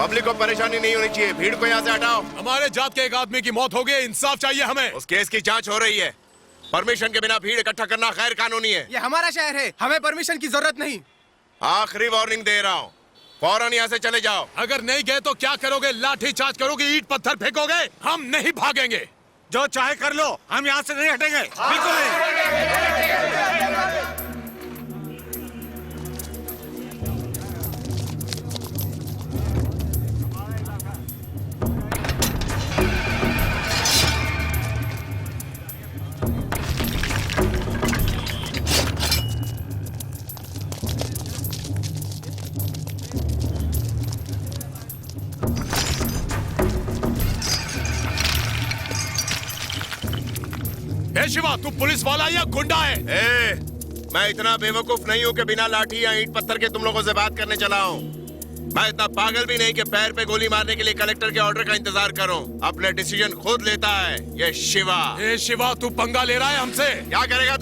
Public को परेशानी नहीं होनी चाहिए। भीड़ को यहाँ से हटाओ। हमारे जात के एक आदमी की मौत हो गई, इंसाफ चाहिए हमें। उस केस की जांच हो रही है। परमिशन के बिना भीड़ इकट्ठा करना गैर कानूनी है। ये हमारा शहर है, हमें परमिशन की जरूरत नहीं। आखिरी वार्निंग दे रहा हूँ, फौरन यहाँ से चले जाओ। अगर नहीं गए तो क्या करोगे? लाठी चार्ज करोगे, ईंट पत्थर फेंकोगे? हम नहीं भागेंगे। जो चाहे कर लो, हम यहाँ से नहीं हटेंगे। बिल्कुल नहीं। ए शिवा, तू पुलिस वाला या गुंडा है? मैं इतना बेवकूफ नहीं हूँ कि बिना लाठी या ईंट पत्थर के तुम लोगों से बात करने चला हूँ। मैं इतना पागल भी नहीं कि पैर पे गोली मारने के लिए कलेक्टर के ऑर्डर का इंतजार करूँ। अपने डिसीजन खुद लेता है ये शिवा। ए शिवा, तू पंगा ले रहा है हमसे? क्या करेगा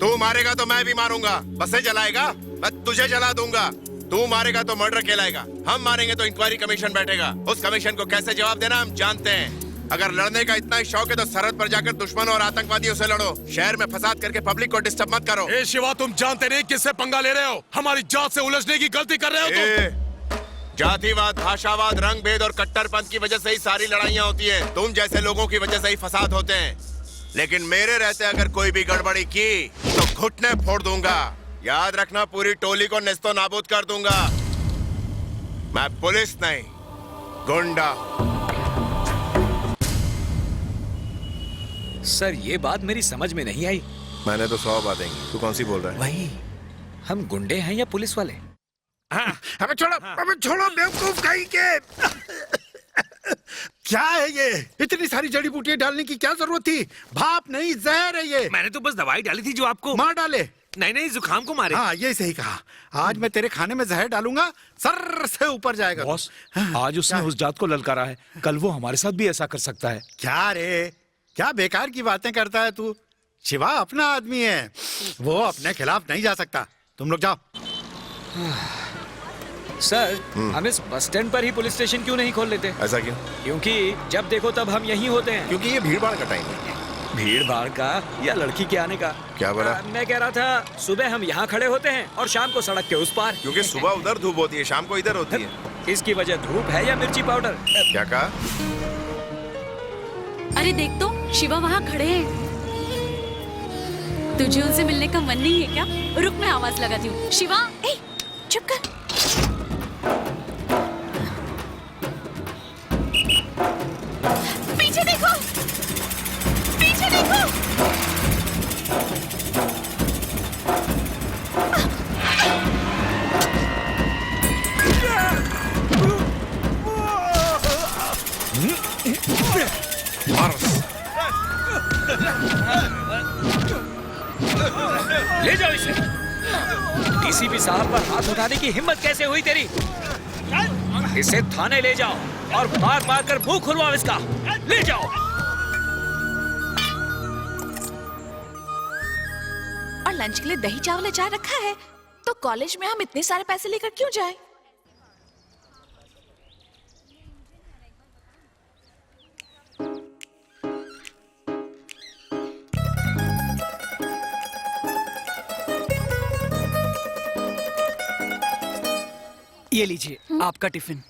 तू मारेगा तो मैं भी मारूंगा। बसें जलाएगा, मैं तुझे जला दूंगा। तू मारेगा तो मर्डर कहलाएगा, हम मारेंगे तो इंक्वायरी कमीशन बैठेगा। उस कमीशन को कैसे जवाब देना हम जानते हैं। अगर लड़ने का इतना ही शौक है तो सरहद पर जाकर दुश्मनों और आतंकवादियों से लड़ो। शहर में फसाद करके पब्लिक को डिस्टर्ब मत करो। ए शिवा, तुम जानते नहीं किससे पंगा ले रहे हो? हमारी जात से उलझने की गलती कर रहे हो तुम। जातिवाद, भाषावाद, रंग भेद और कट्टरपंथ की वजह से ही सारी लड़ाइयाँ होती हैं। तुम जैसे लोगों की वजह से ही फसाद होते हैं। लेकिन मेरे रहते अगर कोई भी गड़बड़ी की तो घुटने फोड़ दूंगा। याद रखना, पूरी टोली को नेस्तो नाबूद कर दूंगा। मैं पुलिस नहीं, गुंडा। सर, ये बात मेरी समझ में नहीं आई। मैंने तो 100 बातें की, तू कौन सी बोल रहा है? वही, हम गुंडे हैं या पुलिस वाले? हमें छोड़ो बेवकूफ कहीं के। क्या है ये? इतनी सारी जड़ी बूटियां डालने की क्या जरूरत थी? भाप नहीं, जहर है ये। मैंने तो बस दवाई डाली थी जो आपको मार डाले। नहीं, जुकाम को मारे। हाँ, ये सही कहा। आज मैं तेरे खाने में जहर डालूंगा, सर से ऊपर जाएगा। बॉस, आज उसने उस जात को ललकारा है, कल वो हमारे साथ भी ऐसा कर सकता है। क्या रे, क्या बेकार की बातें करता है तू? शिवा अपना आदमी है, वो अपने खिलाफ नहीं जा सकता। तुम लोग जाओ। सर, हम इस बस स्टैंड पर ही पुलिस स्टेशन क्यों नहीं खोल लेते? ऐसा क्यों? क्योंकि जब देखो तब हम यहीं होते हैं। क्योंकि ये भीड़ भाड़ का टाइम है। भीड़ भाड़ का या लड़की के आने का? क्या बोला? मैं कह रहा था, सुबह हम यहाँ खड़े होते हैं और शाम को सड़क के उस पार। क्योंकि सुबह उधर धूप होती है, शाम को इधर होती है। इसकी वजह धूप है या मिर्ची पाउडर? क्या कहा? अरे देख तो, शिवा वहाँ खड़े हैं। तुझे उनसे मिलने का मन नहीं है क्या? रुक, मैं आवाज लगाती हूँ। शिवा, ए, चुप कर। पीछे देखो, पीछे देखो। ले जाओ इसे। डीसीपी साहब पर हाथ उठाने की हिम्मत कैसे हुई तेरी? इसे थाने ले जाओ और मार मार कर मुंह खुलवाओ इसका। ले जाओ। और लंच के लिए दही चावल अचार रखा है, तो कॉलेज में हम इतने सारे पैसे लेकर क्यों जाएं? ये लीजिए आपका टिफिन।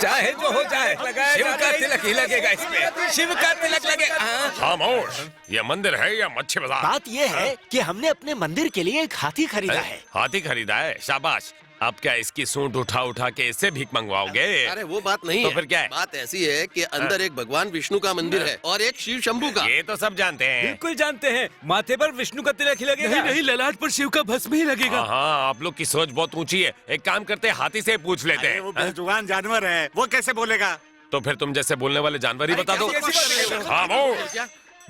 चाहे जो हो जाए, शिव का तिलक ही लगेगा इसमें। शिव का तिलक लगे। खामोश, ये मंदिर है या मच्छी बाजार? बात ये है कि हमने अपने मंदिर के लिए एक हाथी खरीदा है। हाथी खरीदा है, शाबाश। अब क्या इसकी सूंड उठा उठा के इससे भीख मंगवाओगे? अरे वो बात नहीं तो है। फिर क्या है? बात ऐसी है कि अंदर एक भगवान विष्णु का मंदिर है और एक शिव शंभू का। ये तो सब जानते हैं। बिल्कुल जानते हैं। माथे पर विष्णु का तिलक ही लगेगा। नहीं, ललाट पर शिव का भस्म ही लगेगा। हाँ, आप लोग की सोच बहुत ऊंची है। एक काम करते हैं, हाथी से पूछ लेते हैं। वो बेजुबान जानवर है, वो कैसे बोलेगा? तो फिर तुम जैसे बोलने वाले जानवर ही बता दो। खामोश,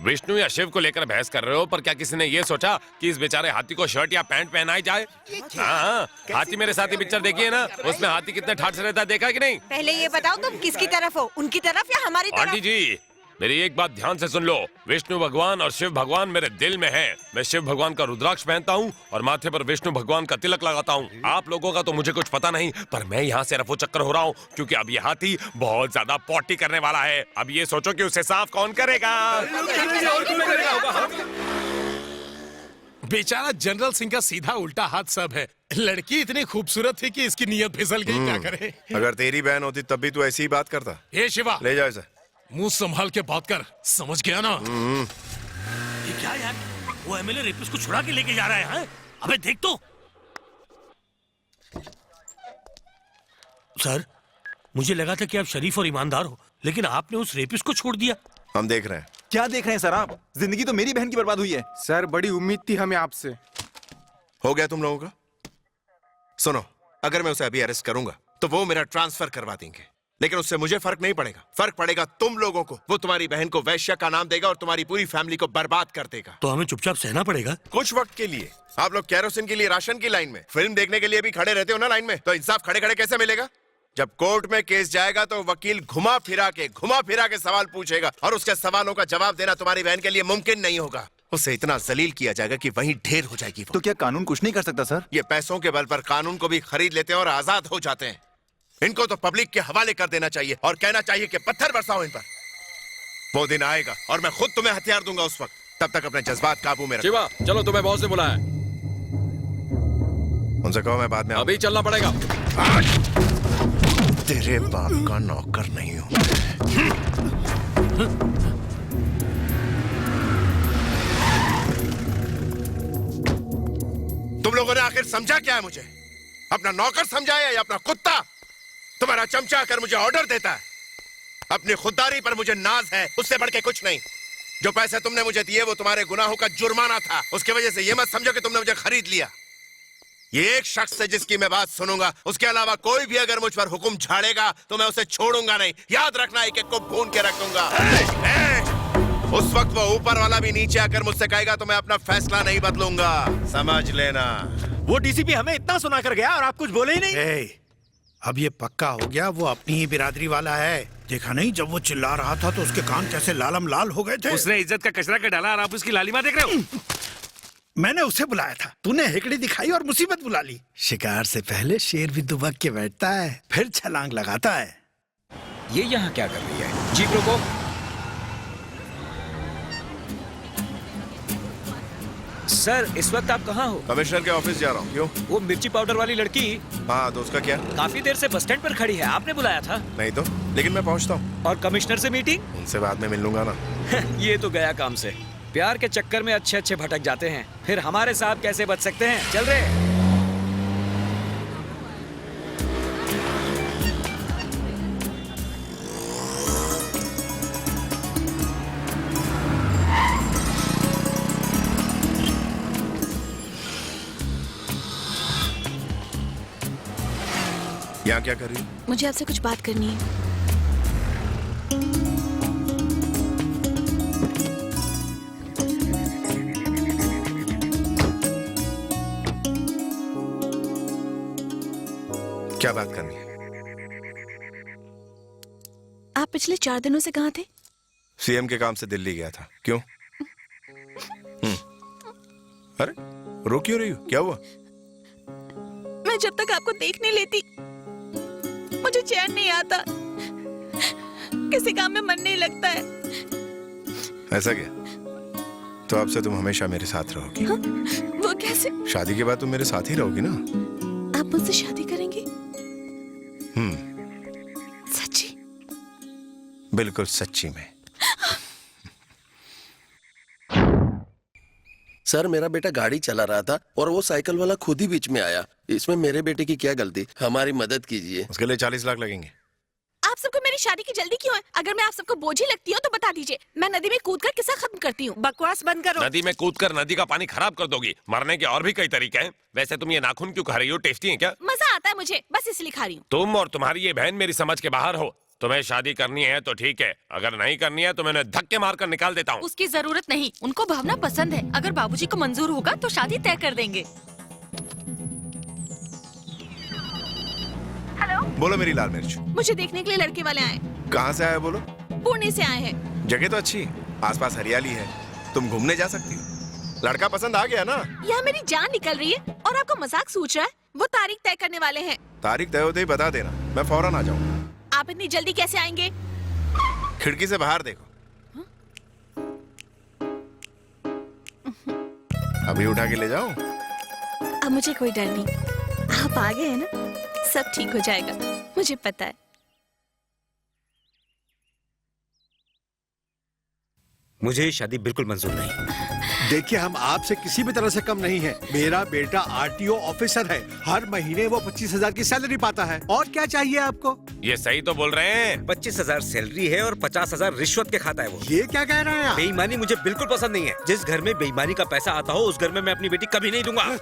विष्णु या शिव को लेकर बहस कर रहे हो, पर क्या किसी ने ये सोचा कि इस बेचारे हाथी को शर्ट या पैंट पहनाई जाए? हाँ, हाथी मेरे साथ ही पिक्चर देखी है ना, उसमें हाथी कितने ठाट से रहता है, देखा कि नहीं? पहले ये बताओ, तुम किसकी तरफ हो, उनकी तरफ या हमारी तरफ? आंटी जी, मेरी एक बात ध्यान से सुन लो, विष्णु भगवान और शिव भगवान मेरे दिल में हैं। मैं शिव भगवान का रुद्राक्ष पहनता हूँ और माथे पर विष्णु भगवान का तिलक लगाता हूँ। आप लोगों का तो मुझे कुछ पता नहीं, पर मैं यहाँ से रफू चक्कर हो रहा हूँ क्योंकि अब ये हाथी बहुत ज्यादा पॉटी करने वाला है। अब ये सोचो कि उसे साफ कौन करेगा। बेचारा जनरल सिंह का सीधा उल्टा हाथ सब है। लड़की इतनी खूबसूरत थी कि इसकी नीयत फिसल गई, क्या करे। अगर तेरी बहन होती तब भी तू ऐसी ही बात करता। हे शिवा, ले जाओ इसे। मुंह संभाल के बात कर, समझ गया ना। ये क्या यार, वो एमएलए रेपिस्ट को छुड़ा के लेके जा रहा है, हैं? अबे देख तो। सर, मुझे लगा था कि आप शरीफ और ईमानदार हो, लेकिन आपने उस रेपिस्ट को छोड़ दिया। हम देख रहे हैं। क्या देख रहे हैं सर आप? जिंदगी तो मेरी बहन की बर्बाद हुई है। सर, बड़ी उम्मीद थी हमें आपसे। हो गया तुम लोगों का? सुनो, अगर मैं उसे अभी अरेस्ट करूंगा तो वो मेरा ट्रांसफर करवा देंगे, लेकिन उससे मुझे फर्क नहीं पड़ेगा। फर्क पड़ेगा तुम लोगों को। वो तुम्हारी बहन को वैश्या का नाम देगा और तुम्हारी पूरी फैमिली को बर्बाद कर देगा। तो हमें चुपचाप सहना पड़ेगा। कुछ वक्त के लिए। आप लोग केरोसिन के लिए राशन की लाइन में, फिल्म देखने के लिए भी खड़े रहते हो ना लाइन में, तो इंसाफ खड़े खड़े कैसे मिलेगा? जब कोर्ट में केस जाएगा तो वकील घुमा फिरा के सवाल पूछेगा और उसके सवालों का जवाब देना तुम्हारी बहन के लिए मुमकिन नहीं होगा। उसे इतना जलील किया जाएगा कि वहीं ढेर हो जाएगी वो। तो क्या कानून कुछ नहीं कर सकता सर? ये पैसों के बल पर कानून को भी खरीद लेते हैं और आजाद हो जाते हैं। इनको तो पब्लिक के हवाले कर देना चाहिए और कहना चाहिए कि पत्थर बरसाओ इन पर। वो दिन आएगा और मैं खुद तुम्हें हथियार दूंगा उस वक्त। तब तक अपने जज्बात काबू में रखो। शिवा, चलो, तुम्हें बॉस ने बुलाया। उनसे कहो मैं बाद में अभी चलना पड़ेगा। तेरे बाप का नौकर नहीं हूं। तुम लोगों ने आखिर समझा क्या है मुझे? अपना नौकर समझा है या अपना कुत्ता? तुम्हारा चमचा आकर मुझे ऑर्डर देता है। अपनी खुददारी पर मुझे नाज है, उससे बढ़ के कुछ नहीं। जो पैसे तुमने मुझे दिए वो तुम्हारे गुनाहों का जुर्माना था। उसकी वजह से ये मत समझो कि तुमने मुझे खरीद लिया। ये एक शख्स है जिसकी मैं बात सुनूंगा। उसके अलावा कोई भी अगर मुझ पर हुक्म झाड़ेगा तो मैं उसे छोड़ूंगा नहीं। याद रखना, एक एक को भून के रख दूंगा। उस वक्त वो ऊपर वाला भी नीचे आकर मुझसे कहेगा तो मैं अपना फैसला नहीं बदलूंगा। समझ लेना। वो डीसीपी हमें इतना सुना कर गया और आप कुछ बोले ही नहीं। अब ये पक्का हो गया वो अपनी ही बिरादरी वाला है। देखा नहीं, जब वो चिल्ला रहा था तो उसके कान कैसे लालम लाल हो गए थे। उसने इज्जत का कचरा कर डाला और आप उसकी लालिमा देख रहे हो। मैंने उसे बुलाया था, तूने हेकड़ी दिखाई और मुसीबत बुला ली। शिकार से पहले शेर भी दुबक के बैठता है, फिर छलांग लगाता है। ये यहाँ क्या कर रही है? जीप रोको। सर, इस वक्त आप कहाँ हो? कमिश्नर के ऑफिस जा रहा हूँ। क्यों? वो मिर्ची पाउडर वाली लड़की हाँ, तो उसका क्या? काफी देर से बस स्टैंड पर खड़ी है, आपने बुलाया था। नहीं तो, लेकिन मैं पहुंचता हूँ। और कमिश्नर से मीटिंग? उनसे बाद में मिल लूंगा ना। ये तो गया काम से। प्यार के चक्कर में अच्छे अच्छे भटक जाते हैं, फिर हमारे साहब कैसे बच सकते हैं? चल रहे। यहाँ क्या कर रही? मुझे आपसे कुछ बात करनी है। क्या बात करनी है? आप पिछले 4 दिनों से कहाँ थे? सीएम के काम से दिल्ली गया था। क्यों? अरे रो क्यों रही हो? क्या हुआ? मैं जब तक आपको देख नहीं लेती मुझे चैन नहीं आता, किसी काम में मन नहीं लगता है। ऐसा क्या? तो अब से तुम हमेशा मेरे साथ रहोगी। हाँ? वो कैसे? शादी के बाद तुम मेरे साथ ही रहोगी ना? आप मुझसे शादी करेंगे? सच्ची? बिल्कुल सच्ची में। सर, मेरा बेटा गाड़ी चला रहा था और वो साइकिल वाला खुद ही बीच में आया। इसमें मेरे बेटे की क्या गलती? हमारी मदद कीजिए। उसके लिए 40 लाख लगेंगे। आप सबको मेरी शादी की जल्दी क्यों है? अगर मैं आप सबको बोझी लगती हूँ तो बता दीजिए, मैं नदी में कूदकर किस्सा खत्म करती हूँ। बकवास बंद करो। नदी में कूदकर नदी का पानी खराब कर दोगी। मरने के और भी कई तरीके हैं। वैसे तुम ये नाखून क्यों खा रही हो? टेस्टी है क्या? मजा आता है मुझे, बस इसलिए खा रही हूँ। तुम और तुम्हारी ये बहन मेरी समझ के बाहर हो। तुम्हें शादी करनी है तो ठीक है, अगर नहीं करनी है तो मैं उन्हें धक्के मारकर निकाल देता हूँ। उसकी जरूरत नहीं, उनको भावना पसंद है। अगर बाबूजी को मंजूर होगा तो शादी तय कर देंगे। हेलो, बोलो मेरी लाल मिर्च। मुझे देखने के लिए लड़के वाले आए। कहाँ से आए बोलो? पुणे से आए हैं। जगह तो अच्छी, आसपास हरियाली है, तुम घूमने जा सकती हो। लड़का पसंद आ गया ना? यहाँ मेरी जान निकल रही है और आपको मजाक सूझ रहा है। वो तारीख तय करने वाले हैं। तारीख तय होते ही बता देना, मैं फौरन आ जाऊंगा। आप इतनी जल्दी कैसे आएंगे? खिड़की से बाहर देखो। अभी उठा के ले जाओ। अब मुझे कोई डर नहीं, आप आ गए हैं ना, सब ठीक हो जाएगा, मुझे पता है। मुझे ये शादी बिल्कुल मंजूर नहीं। देखिए, हम आपसे किसी भी तरह से कम नहीं है। मेरा बेटा आरटीओ ऑफिसर है, हर महीने वो 25,000 की सैलरी पाता है। और क्या चाहिए आपको? ये सही तो बोल रहे हैं। 25,000 सैलरी है और 50,000 रिश्वत के खाता है वो। ये क्या कह रहे हैं आप? बेईमानी मुझे बिल्कुल पसंद नहीं है। जिस घर में बेईमानी का पैसा आता हो, उस घर में मैं अपनी बेटी कभी नहीं दूंगा।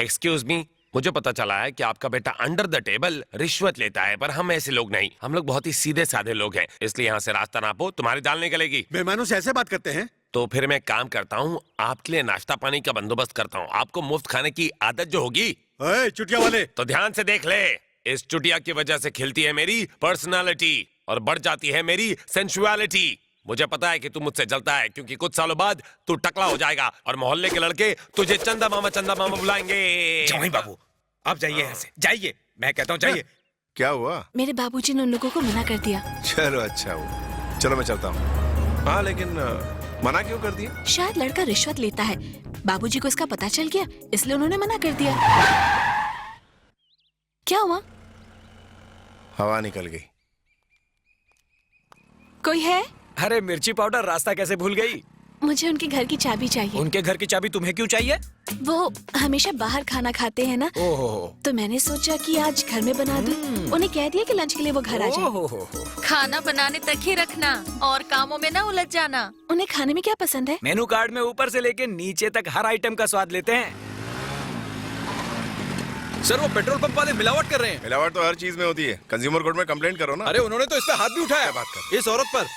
एक्सक्यूज मी, मुझे पता चला है कि आपका बेटा अंडर द टेबल रिश्वत लेता है, पर हम ऐसे लोग नहीं। हम लोग बहुत ही सीधे साधे लोग हैं, इसलिए यहाँ से रास्ता नापो, तुम्हारी जान निकलेगी। बेईमानों से ऐसे बात करते हैं? तो फिर मैं काम करता हूँ, आपके लिए नाश्ता पानी का बंदोबस्त करता हूँ। आपको मुफ्त खाने की आदत जो होगी, चुटिया वाले, तो ध्यान से देख ले। इस चुटिया की वजह से खिलती है मेरी पर्सनालिटी और बढ़ जाती है मेरी सेंसुअलिटी। मुझे पता है कि तू मुझसे जलता है, क्योंकि कुछ सालों बाद तू टकला हो जाएगा और मोहल्ले के लड़के तुझे चंदा मामा बुलाएंगे। जवाई बाबू, आप जाइए यहाँ से, जाइए, मैं कहता हूँ जाइए। क्या हुआ? मेरे बाबूजी ने उन लोगों को मना कर दिया। चलो अच्छा हुआ, चलो मैं चलता हूँ। हाँ, लेकिन मना क्यों कर दिया? शायद लड़का रिश्वत लेता है, बाबूजी को इसका पता चल गया, इसलिए उन्होंने मना कर दिया। क्या हुआ? हवा निकल गई। कोई है? अरे मिर्ची पाउडर, रास्ता कैसे भूल गई? मुझे उनके घर की चाबी चाहिए। उनके घर की चाबी तुम्हें क्यों चाहिए? वो हमेशा बाहर खाना खाते हैं ना, तो मैंने सोचा कि आज घर में बना दूं। उन्हें कह दिया कि लंच के लिए वो घर आ जाए। खाना बनाने तक ही रखना और कामों में ना उलझ जाना। उन्हें खाने में क्या पसंद है? मेनू कार्ड में ऊपर से लेके नीचे तक हर आइटम का स्वाद लेते हैं। सर, वो पेट्रोल पंप वाले मिलावट कर रहे हैं। मिलावट तो हर चीज में होती है, कंज्यूमर कोर्ट में कंप्लेंट करो ना। अरे उन्होंने तो इस पे हाथ भी उठाया। बात कर, इस औरत पर।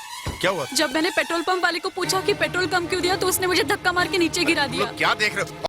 क्या हुआ? जब मैंने पेट्रोल पंप वाले को पूछा कि पेट्रोल कम क्यों दिया, तो उसने मुझे धक्का मार के नीचे गिरा दिया। क्या देख रहे हो?